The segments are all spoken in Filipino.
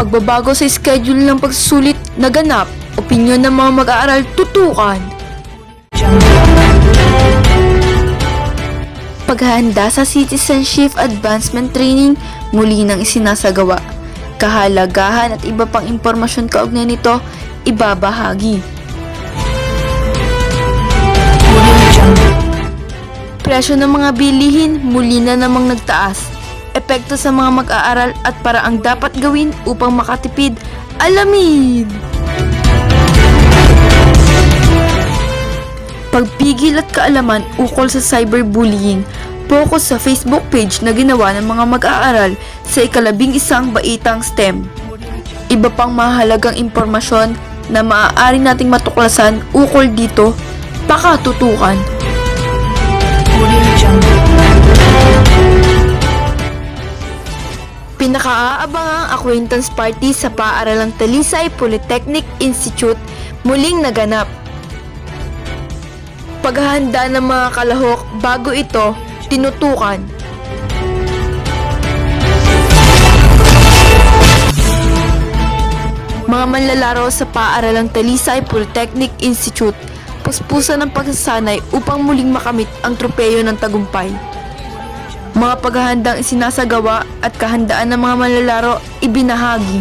Pagbabago sa schedule ng pagsusulit naganap, opinyon ng mga mag-aaral tutukan. Paghahanda sa Citizenship Advancement Training muli nang isinasagawa. Kahalagahan at iba pang impormasyon kaugnay nito ibabahagi. Presyo ng mga bilihin muli na namang nagtaas. Epekto sa mga mag-aaral at paraang dapat gawin upang makatipid. Alamin! Pagpigil at kaalaman ukol sa cyberbullying. Focus sa Facebook page na ginawa ng mga mag-aaral sa ika-11 baitang STEM. Iba pang mahalagang impormasyon na maaari nating matuklasan ukol dito, pakatutukan. Pinakaaabangang acquaintance party sa paaralang Talisay Polytechnic Institute muling naganap. Paghahanda ng mga kalahok bago ito, tinutukan. Mga manlalaro sa paaralang Talisay Polytechnic Institute, puspusan ng pagsasanay upang muling makamit ang tropeyo ng tagumpay. Mga paghahandang isinasagawa at kahandaan ng mga manlalaro ibinahagi.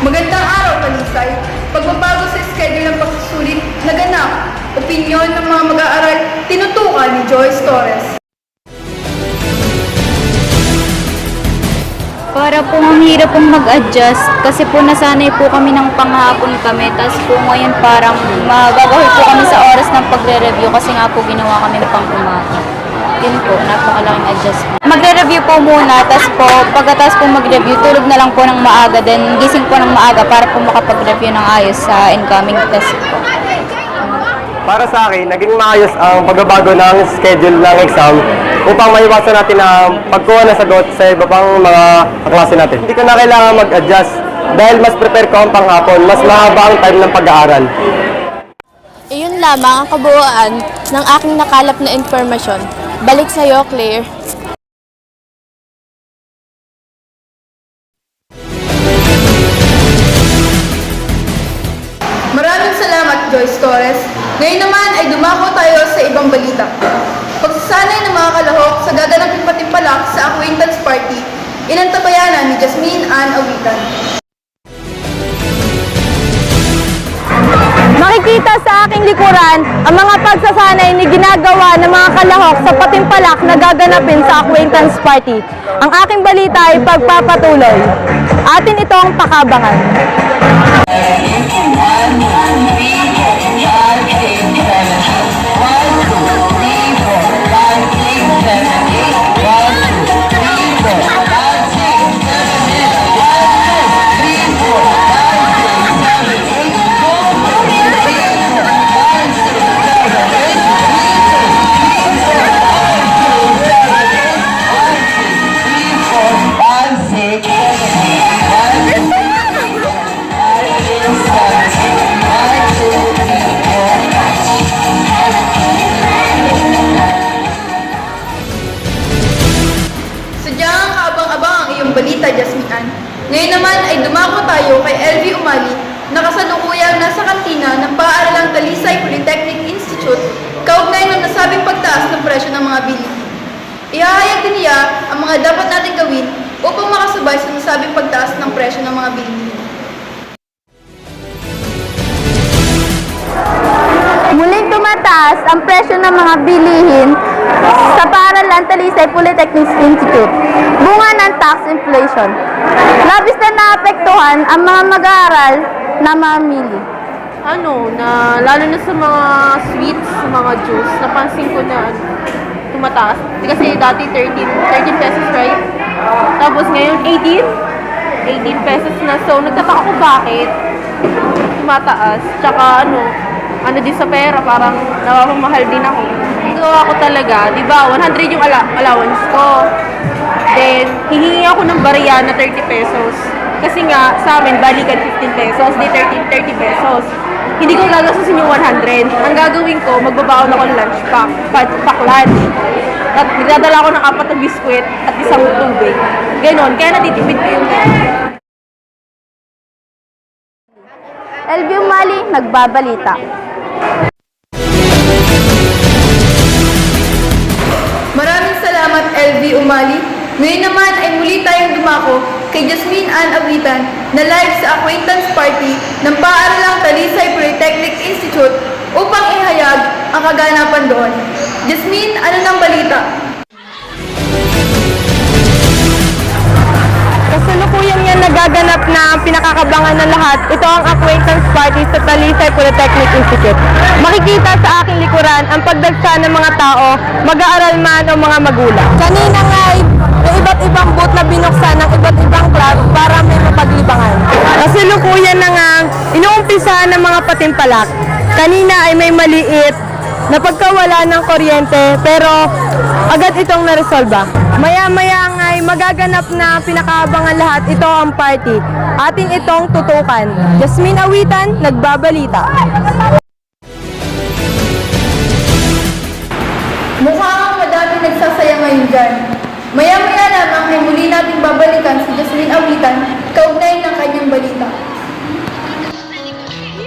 Magandang araw, Talisay. Pagbabago sa schedule ng pagsusulit naganap. Opinyon ng mga mag-aaral tinutukan ni Joyce Torres. Para po ang hirap pong mag-adjust kasi po nasanay po kami ng panghapon kami, tapos po ngayon parang magagahol po kami sa oras ng pagre-review kasi nga po ginawa kami pang umaga. Yun po, napakalaking adjustment. Magre-review po muna, tapos po pagkatapos po mag-review, tulog na lang po ng maaga, then gising po ng maaga para po makapag-review ng ayos sa incoming test po. Para sa akin, naging maayos ang pagbabago ng schedule ng exam upang maiwasan natin ang pagkuha ng sagot sa iba pang mga kaklase natin. Hindi ko na kailangan mag-adjust dahil mas prepare ko ang panghapon, mas mahaba ang time ng pag-aaral. Iyon lamang ang kabuuan ng aking nakalap na impormasyon. Balik sa iyo, Claire. Maraming salamat, Joyce Torres. Ngayon naman ay dumako tayo sa ibang balita. Pagsasanay ng mga kalahok sa gaganaping patimpalak sa acquaintance party, inantabayanan ni Jasmine Ann Awitan. Makikita sa aking likuran ang mga pagsasanay ni ginagawa ng mga kalahok sa patimpalak na gaganapin sa acquaintance party. Ang aking balita ay pagpapatuloy. Atin itong pakabangan. Sadyang kaabang-abang ang iyong balita, Jasmine Ann. Ngayon naman ay dumako tayo kay LV Umali na kasalukuyang nasa kantina ng paaralang Talisay Polytechnic Institute kaugnay ng nasabing pagtaas ng presyo ng mga bilihin. Ihahayag din niya ang mga dapat natin gawin upang makasabay sa nasabing pagtaas ng presyo ng mga bilihin. Muling tumataas ang presyo ng mga bilihin sa paaralan Talisay Polytechnic Institute. Bunga ng tax inflation. Labis na naapektuhan ang mga mag-aaral na mamili. Lalo na sa mga sweets, sa mga juice, napansin ko na tumataas. Kasi dati 13 pesos, right? Tapos ngayon 18 pesos na. So, nagtataka ko bakit tumataas. Tsaka din sa pera, parang napapamahal din ako. Gawa ko talaga, di ba, 100 yung allowance ko. Then, hihingi ako ng barya na 30 pesos. Kasi nga, sa amin, balikan 15 pesos, di 30 pesos. Hindi ko gagastusin yung 100. Ang gagawin ko, magbabaon ako ng lunch pack lunch. At magdadala ako ng 4 na biskwit at isang tubig. Ganon, kaya natitipid ko yung LV Umali, nagbabalita. Maraming salamat, LV Umali. Ngayon naman ay muli tayong dumako kay Jasmine Ann Awitan na live sa acquaintance party ng Paaralang Talisay Polytechnic Institute upang ihayag ang kaganapan doon. Jasmine, ano nang balita? Kasalukuyang yan nagaganap na ang pinakakabangan ng lahat. Ito ang acquaintance party sa Talisay Polytechnic Institute. Makikita sa aking likuran ang pagdagsa ng mga tao, mag-aaral man o mga magulang. Kanina nga ay may iba't ibang booth na binuksan ng iba't ibang club para may mapaglibangan. Kasalukuyan na nga, inuumpisa ng mga patimpalak. Kanina ay may maliit na pagkawala ng kuryente pero agad itong naresolba. Maya-maya nga ay magaganap na pinakaabangan lahat, ito ang party. Atin itong tutukan. Jasmine Awitan, nagbabalita. Mukhang madami nagsasaya ngayon dyan. Maya-maya lamang ay muli nating babalikan si Jasmine Awitan kaugnay ng kanyang balita.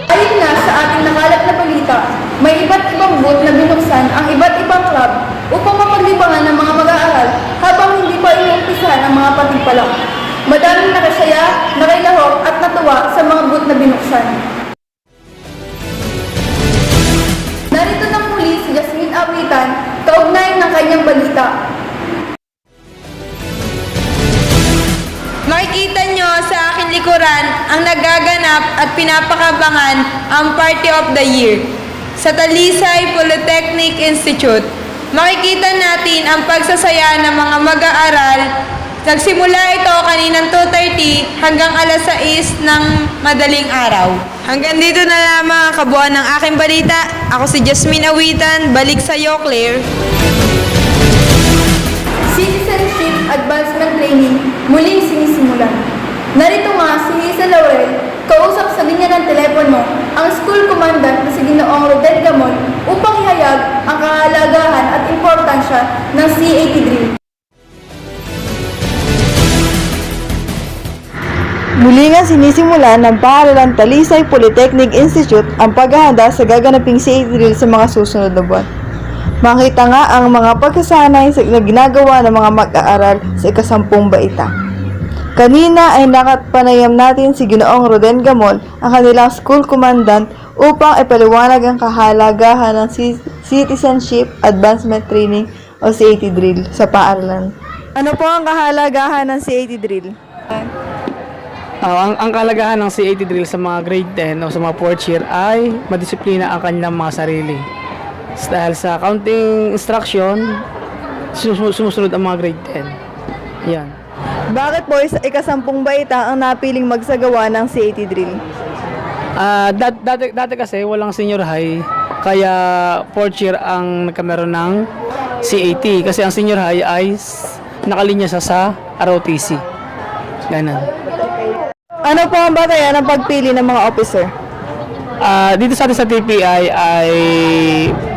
Ayon nga sa ating nakalap na balita, may iba't ibang booth na binuksan ang iba't ibang club upang mapaglibangan ng mga mag-aaral habang hindi pa inuumpisahan ang mga patimpalak. Madaming nakasaya, nakilahok at natuwa sa mga booth na binuksan. Narito na muli si Jasmine Awitan kaugnay ng kanyang balita. Makikita nyo sa aking likuran ang nagaganap at pinapakabangan ang Party of the Year sa Talisay Polytechnic Institute. Makikita natin ang pagsasaya ng mga mag-aaral. Nagsimula ito kaninang 2:30 hanggang alas 6 ng madaling araw. Hanggang dito na lamang ang kabuuan ng aking balita. Ako si Jasmine Awitan. Balik sa iyo, Claire. Citizenship Advancement Training muling sinisimulan. Narito nga si Hazel Laurel, kausap sa linya ng telepono ang school commandant na si Ginoong Rodel Gamon upang ihayag ang kahalagahan at importansya ng CAT drill. Muli nga sinisimulan ng Paaralang Talisay Polytechnic Institute ang paghahanda sa gaganaping CAT drill sa mga susunod na buwan. Makita nga ang mga pagkasanay na ginagawa ng mga mag-aaral sa ika-10 baita. Kanina ay nakatpanayam natin si Ginoong Roden Gamon, ang kanilang school commandant, upang ipaliwanag ang kahalagahan ng Citizenship Advancement Training o CAT drill sa paaralan. Ano po ang kahalagahan ng CAT drill? Ang kalagahan ng CAT drill sa mga grade 10 o sa mga 4th year ay madisiplina ang kanilang mga sarili. Dahil sa counting instruction, sumusunod ang mga grade 10. Yan. Bakit po sa ika-10 baita ang napiling magsagawa ng CAT drill? Dati kasi walang senior high, kaya 4th year ang nagkameron ng CAT. Kasi ang senior high ay nakalinya sa ROTC. Ganun. Ano po ang batayan ng pagpili ng mga officer? Dito sa atin sa TPI ay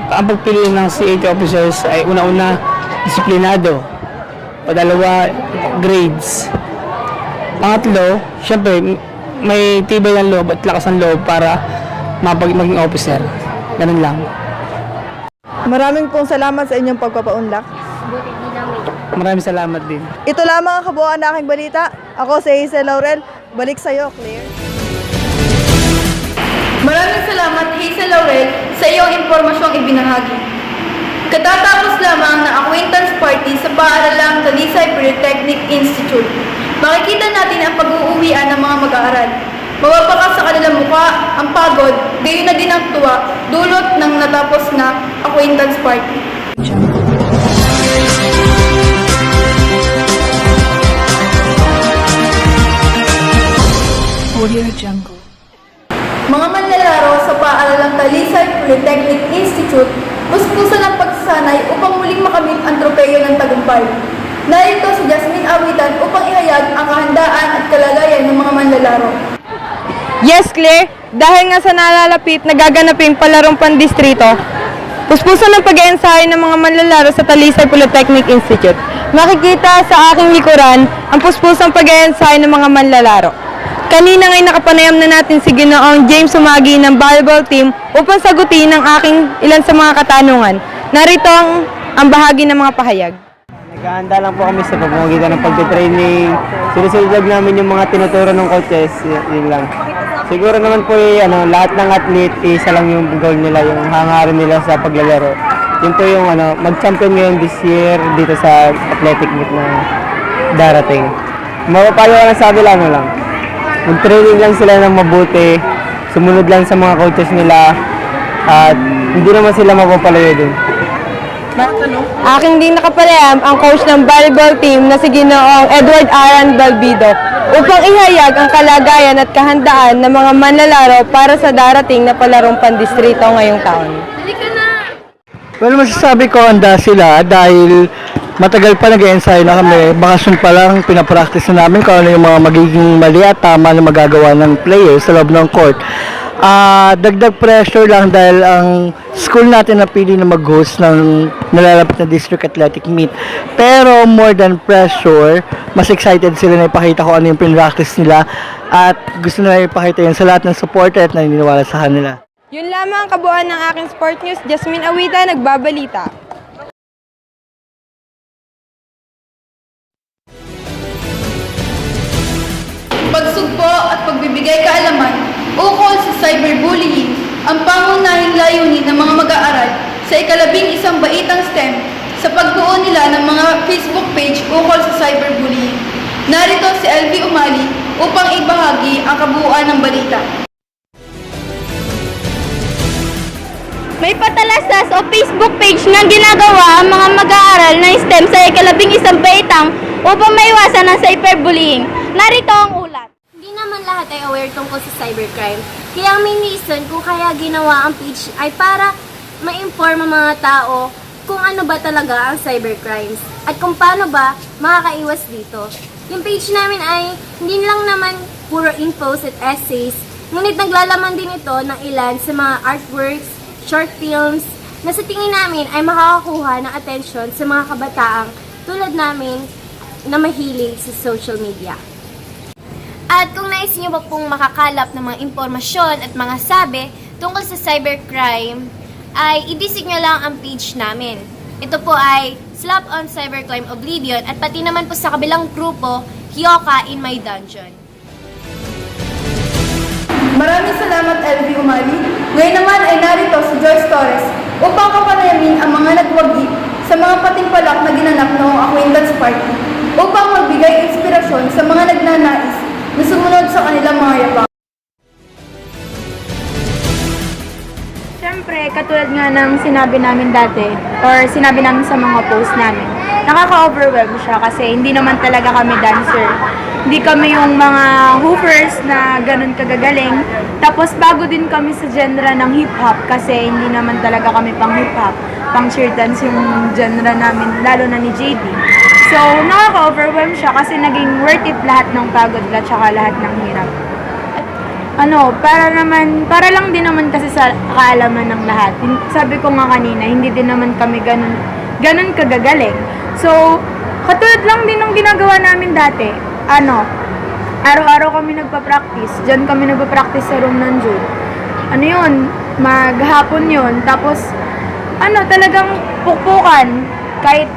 ang pagpili ng CAT officers ay una-una disiplinado. Padalawa, grades. Pangatlo, syempre may tibay ng loob at lakas ng loob para maging officer. Ganun lang. Maraming pong salamat sa inyong pagpapaunlak. Maraming salamat din. Ito lamang ang kabuuan ng aking balita. Ako si Hazel Laurel. Balik sa'yo, Claire. Maraming salamat, Hazel Laurel, sa iyong impormasyong ibinahagi. Katatapos lamang ng acquaintance party sa Paaralang Talisay Polytechnic Institute. Makikita natin ang pag-uuwian ng mga mag-aaral. Mapapakas sa kanilang mukha ang pagod, gayon na din ang tuwa, dulot ng natapos na acquaintance party. Mga manlalaro sa Paaralang Talisay Polytechnic Institute, puspusan ang pagsasanay upang muling makamit ang tropeyo ng tagumpay. Narito si Jasmine pamamagitan upang ihayag ang kahandaan at kalagayan ng mga manlalaro. Yes, Claire. Dahil nga sa nalalapit na gaganaping palarong pandistrito, puspusan ng pag-eensayo ng mga manlalaro sa Talisay Polytechnic Institute. Makikita sa aking likuran ang puspusang pag-eensayo ng mga manlalaro. Kanina nga'y nakapanayam na natin si Ginoong James Sumagi ng volleyball team upang sagutin ang aking ilan sa mga katanungan. Narito ang bahagi ng mga pahayag. Naghahanda lang po kami sa pamamagitan ng pagte-training. Sinusunod namin yung mga tinuturo ng coaches, yun lang. Siguro naman po lahat ng athlete, isa lang yung goal nila, yung hangarin nila sa paglalaro. Yun po yung mag-champion ngayon this year dito sa athletic meet na darating. Mapapayo ko lang sa kanila, lang. Mag-training lang sila ng mabuti, sumunod lang sa mga coaches nila, at hindi naman sila mapapalayo din. Aking din nakapanayam ang coach ng volleyball team na si Ginoong Edward Aran Balbido upang ihayag ang kalagayan at kahandaan ng mga manlalaro para sa darating na palarong pandistrito ngayong taon. Well, masasabi ko handa sila dahil matagal pa nag-ensayo na kami. Bakasyon pa lang pinapractice na namin kung ano yung mga magiging mali at tama na magagawa ng players sa loob ng court. Dagdag pressure lang dahil ang school natin napili na mag-host ng nalalapit na district athletic meet. Pero more than pressure, mas excited sila na ipakita ko ano yung pinractice nila at gusto na ipakita yun sa lahat ng supporter at naniniwala sa kanila. Yun lamang ang kabuuan ng aking Sport News. Jasmine Awita, nagbabalita. Pagsugpo at pagbibigay kaalaman ukol sa cyberbullying ang pangunahing layunin ng mga mag-aaral sa ika-11 baitang STEM sa pagbuo nila ng mga Facebook page ukol sa cyberbullying. Narito si LV Umali upang ibahagi ang kabuuan ng balita. May patalastas o Facebook page na ginagawa ang mga mag-aaral ng STEM sa ika-11 baitang upang maiwasan ang cyberbullying. Narito ang ulat. Hindi naman lahat ay aware tungkol sa cybercrime. Kaya ang main reason kung kaya ginawa ang page ay para ma-inform ang mga tao kung ano ba talaga ang cybercrimes at kung paano ba makakaiwas dito. Yung page namin ay hindi lang naman puro infos at essays, ngunit naglalaman din ito ng ilan sa mga artworks, short films, na sa tingin namin ay makakakuha ng atensyon sa mga kabataang tulad namin na mahilig sa social media. At kung nais niyo ba pong makakalap ng mga impormasyon at mga sabi tungkol sa cybercrime, ay i-visit nyo lang ang page namin. Ito po ay Slap on Cybercrime Oblivion at pati naman po sa kabilang grupo, Hyoka in My Dungeon. Maraming salamat LV Umali. Ngayon naman ay narito si Joyce Torres upang kapanayamin ang mga nagwagi sa mga patimpalak na ginanap noong acquaintance party upang magbigay inspirasyon sa mga nagnanais na sumunod sa kanilang mga yapak. Siyempre, katulad nga ng sinabi namin dati, or sinabi namin sa mga post namin, nakaka-overwhelm siya kasi hindi naman talaga kami dancer. Hindi kami yung mga hoopers na ganun kagagaling. Tapos bago din kami sa genre ng hip-hop kasi hindi naman talaga kami pang hip-hop, pang cheer dance yung genre namin, lalo na ni JD. So, nakaka-overwhelm siya kasi naging worth it lahat ng pagod at saka lahat ng hirap. Para lang din naman kasi sa kaalaman ng lahat. Sabi ko nga kanina, hindi din naman kami ganun kagagaling. So, katulad lang din ng ginagawa namin dati. Araw-araw kami nagpa-practice. Diyan kami nagpa-practice sa room ng Jude. Maghapon yun. Tapos, talagang pukpukan. Kahit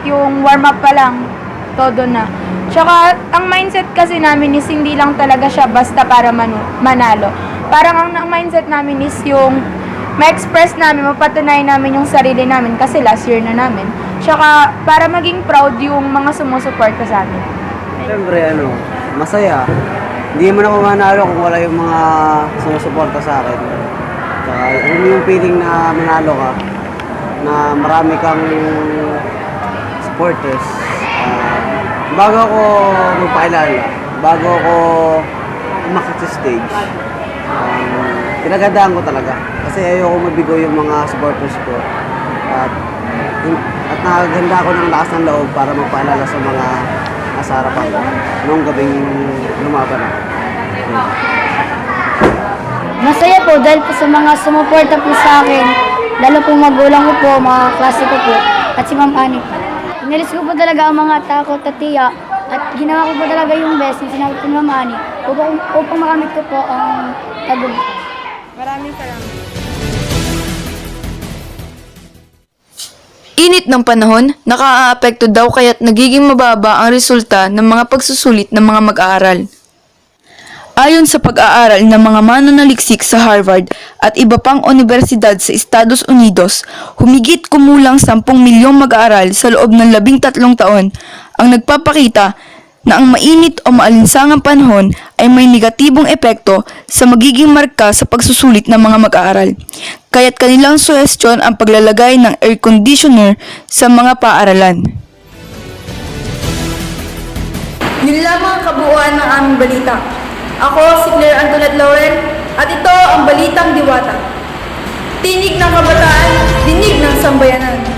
yung warm-up pa lang, todo na. Tsaka, ang mindset kasi namin is hindi lang talaga siya basta para manalo. Parang ang mindset namin is yung ma-express namin, mapatunay namin yung sarili namin kasi last year na namin. Tsaka, para maging proud yung mga sumusuporta sa amin. Siyempre, masaya. Hindi mo na manalo kung wala yung mga sumusuporta sa akin. Tsaka, yung feeling na manalo ka, na marami kang supporters. Bago ako magpakilala, bago ako umakit sa stage, pinagandaan ko talaga. Kasi ayoko mabigo yung mga supporters ko. At naghanda ako ng lakas ng loob para magpaalala sa mga nasa harapan ko. Noong gabing lumaban ako. Masaya po dahil po sa mga sumuporta po sa akin, lalo po magulang ko po, mga klase ko po, at si Ma'am Ani. Inalis ko po talaga ang mga takot at tiya at ginawa ko po talaga yung best na sinabi ko ni Ma'am Ani upang makamit ko po ang tagumpay. Maraming salamat. Init ng panahon, nakaaapekto daw kaya't nagiging mababa ang resulta ng mga pagsusulit ng mga mag-aaral. Ayon sa pag-aaral ng mga mananaliksik sa Harvard at iba pang universidad sa Estados Unidos, humigit kumulang 10 milyong mag-aaral sa loob ng 13 taon ang nagpapakita na ang mainit o maalinsangang panahon ay may negatibong epekto sa magiging marka sa pagsusulit ng mga mag-aaral. Kaya't kanilang suhestyon ang paglalagay ng air conditioner sa mga paaralan. Yun lamang ang kabuuan ng aming balita. Ako si Claire Antoinette Lauren at ito ang Balitang Diwata. Tinig ng kabataan, dinig ng sambayanan.